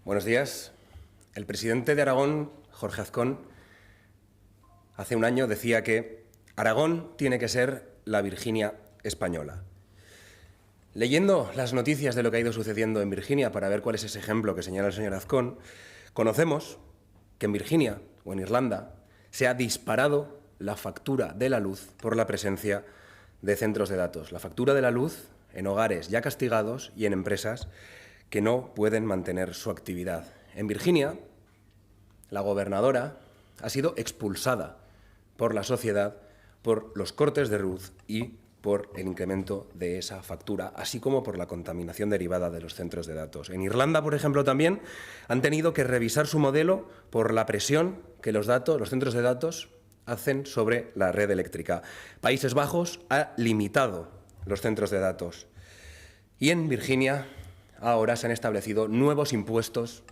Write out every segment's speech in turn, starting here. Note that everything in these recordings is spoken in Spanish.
Buenos días. El presidente de Aragón, Jorge Azcón, hace un año decía que Aragón tiene que ser la Virginia española. Leyendo las noticias de lo que ha ido sucediendo en Virginia para ver cuál es ese ejemplo que señala el señor Azcón, conocemos que en Virginia o en Irlanda se ha disparado la factura de la luz por la presencia de centros de datos. La factura de la luz en hogares ya castigados y en empresas que no pueden mantener su actividad. En Virginia, la gobernadora ha sido expulsada por la sociedad por los cortes de luz y por el incremento de esa factura, así como por la contaminación derivada de los centros de datos. En Irlanda, por ejemplo, también han tenido que revisar su modelo por la presión que los centros de datos hacen sobre la red eléctrica. Países Bajos ha limitado los centros de datos. Y en Virginia ahora se han establecido nuevos impuestos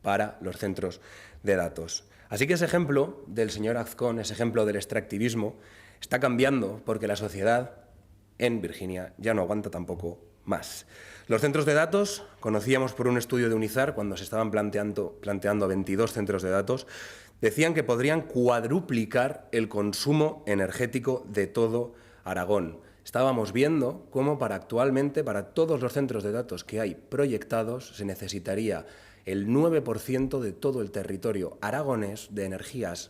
para los centros de datos. Así que ese ejemplo del señor Azcón, ese ejemplo del extractivismo, está cambiando porque la sociedad en Virginia ya no aguanta tampoco más. Los centros de datos, conocíamos por un estudio de UNIZAR, cuando se estaban planteando 22 centros de datos, decían que podrían cuadruplicar el consumo energético de todo Aragón. Estábamos viendo cómo actualmente, para todos los centros de datos que hay proyectados, se necesitaría el 9% de todo el territorio aragonés de energías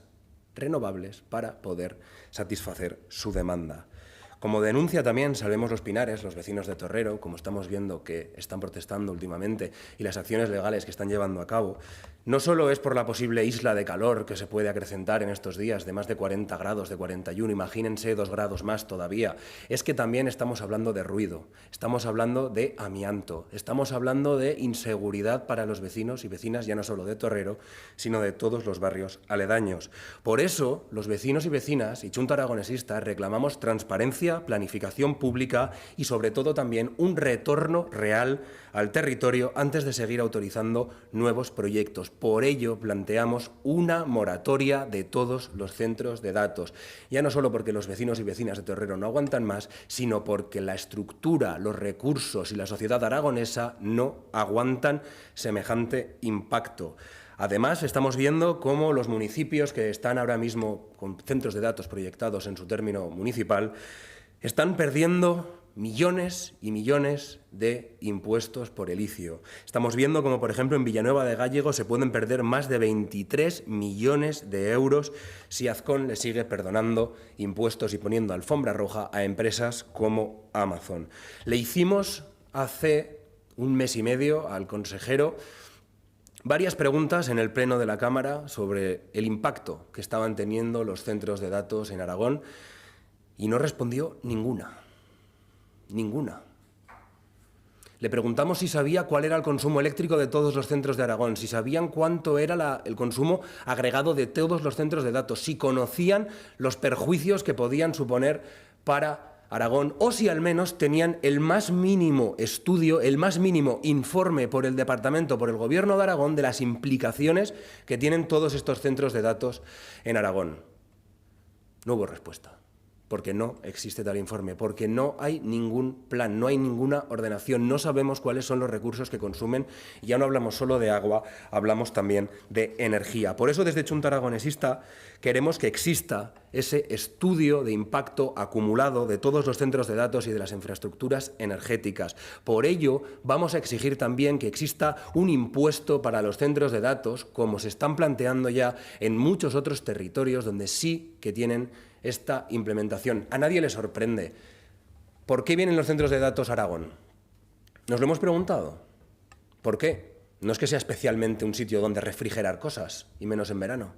renovables para poder satisfacer su demanda. Como denuncia también Salvemos los Pinares, los vecinos de Torrero, como estamos viendo que están protestando últimamente, y las acciones legales que están llevando a cabo, no solo es por la posible isla de calor que se puede acrecentar en estos días de más de 40 grados, de 41, imagínense 2 grados más todavía, es que también estamos hablando de ruido, estamos hablando de amianto, estamos hablando de inseguridad para los vecinos y vecinas, ya no solo de Torrero, sino de todos los barrios aledaños. Por eso, los vecinos y vecinas y Chunta Aragonesista reclamamos transparencia, planificación pública y, sobre todo, también un retorno real al territorio antes de seguir autorizando nuevos proyectos. Por ello, planteamos una moratoria de todos los centros de datos, ya no solo porque los vecinos y vecinas de Torrero no aguantan más, sino porque la estructura, los recursos y la sociedad aragonesa no aguantan semejante impacto. Además, estamos viendo cómo los municipios que están ahora mismo con centros de datos proyectados en su término municipal están perdiendo millones y millones de impuestos por el ICIO. Estamos viendo como, por ejemplo, en Villanueva de Gállego se pueden perder más de 23 millones de euros si Azcón le sigue perdonando impuestos y poniendo alfombra roja a empresas como Amazon. Le hicimos hace un mes y medio al consejero varias preguntas en el Pleno de la Cámara sobre el impacto que estaban teniendo los centros de datos en Aragón y no respondió ninguna. Ninguna. Le preguntamos si sabía cuál era el consumo eléctrico de todos los centros de Aragón, si sabían cuánto era el consumo agregado de todos los centros de datos, si conocían los perjuicios que podían suponer para Aragón, o si al menos tenían el más mínimo estudio, el más mínimo informe por el Departamento, por el Gobierno de Aragón, de las implicaciones que tienen todos estos centros de datos en Aragón. No hubo respuesta, porque no existe tal informe, porque no hay ningún plan, no hay ninguna ordenación, no sabemos cuáles son los recursos que consumen, y ya no hablamos solo de agua, hablamos también de energía. Por eso, desde Chunta Aragonesista, queremos que exista ese estudio de impacto acumulado de todos los centros de datos y de las infraestructuras energéticas. Por ello, vamos a exigir también que exista un impuesto para los centros de datos, como se están planteando ya en muchos otros territorios donde sí que tienen esta implementación. A nadie le sorprende. ¿Por qué vienen los centros de datos a Aragón? ¿Nos lo hemos preguntado? ¿Por qué? No es que sea especialmente un sitio donde refrigerar cosas, y menos en verano.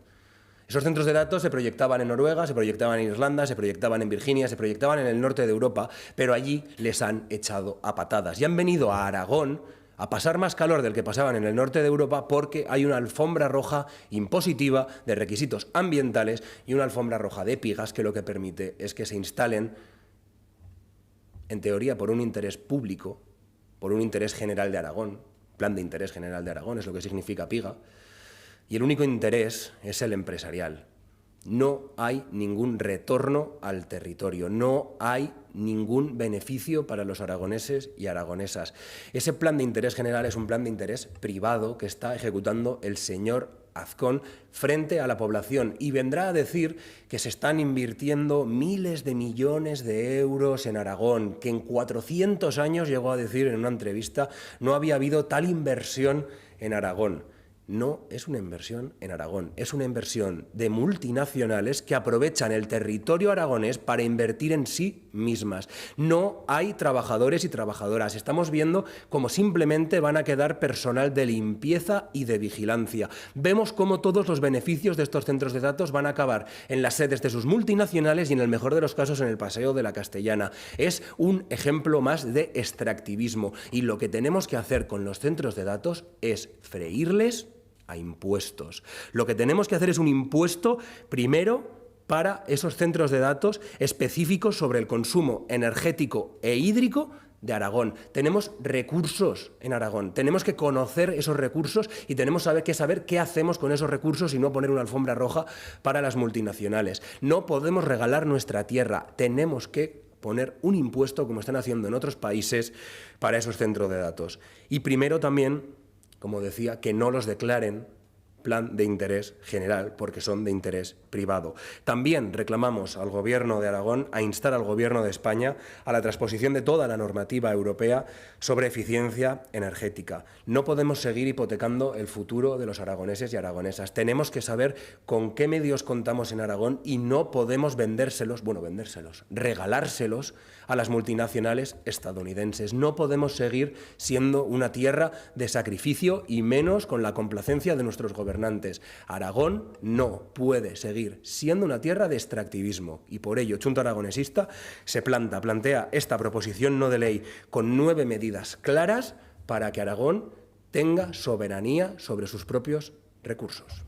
Esos centros de datos se proyectaban en Noruega, se proyectaban en Irlanda, se proyectaban en Virginia, se proyectaban en el norte de Europa, pero allí les han echado a patadas. Y han venido a Aragón a pasar más calor del que pasaban en el norte de Europa porque hay una alfombra roja impositiva de requisitos ambientales y una alfombra roja de Pigas que lo que permite es que se instalen, en teoría, por un interés público, por un interés general de Aragón, plan de interés general de Aragón es lo que significa Piga, y el único interés es el empresarial. No hay ningún retorno al territorio, no hay ningún beneficio para los aragoneses y aragonesas. Ese plan de interés general es un plan de interés privado que está ejecutando el señor Azcón frente a la población y vendrá a decir que se están invirtiendo miles de millones de euros en Aragón, que en 400 años, llegó a decir en una entrevista, no había habido tal inversión en Aragón. No es una inversión en Aragón, es una inversión de multinacionales que aprovechan el territorio aragonés para invertir en sí mismas. No hay trabajadores y trabajadoras. Estamos viendo cómo simplemente van a quedar personal de limpieza y de vigilancia. Vemos cómo todos los beneficios de estos centros de datos van a acabar en las sedes de sus multinacionales y, en el mejor de los casos, en el Paseo de la Castellana. Es un ejemplo más de extractivismo y lo que tenemos que hacer con los centros de datos es freírles a impuestos. Lo que tenemos que hacer es un impuesto, primero, para esos centros de datos específicos sobre el consumo energético e hídrico de Aragón. Tenemos recursos en Aragón, tenemos que conocer esos recursos y tenemos que saber qué hacemos con esos recursos y no poner una alfombra roja para las multinacionales. No podemos regalar nuestra tierra, tenemos que poner un impuesto, como están haciendo en otros países, para esos centros de datos. Y primero también, como decía, que no los declaren plan de interés general, porque son de interés privado. También reclamamos al Gobierno de Aragón a instar al Gobierno de España a la transposición de toda la normativa europea sobre eficiencia energética. No podemos seguir hipotecando el futuro de los aragoneses y aragonesas. Tenemos que saber con qué medios contamos en Aragón y no podemos regalárselos a las multinacionales estadounidenses. No podemos seguir siendo una tierra de sacrificio y menos con la complacencia de nuestros gobernantes. Aragón no puede seguir siendo una tierra de extractivismo y por ello Chunta Aragonesista se plantea esta proposición no de ley con 9 medidas claras para que Aragón tenga soberanía sobre sus propios recursos.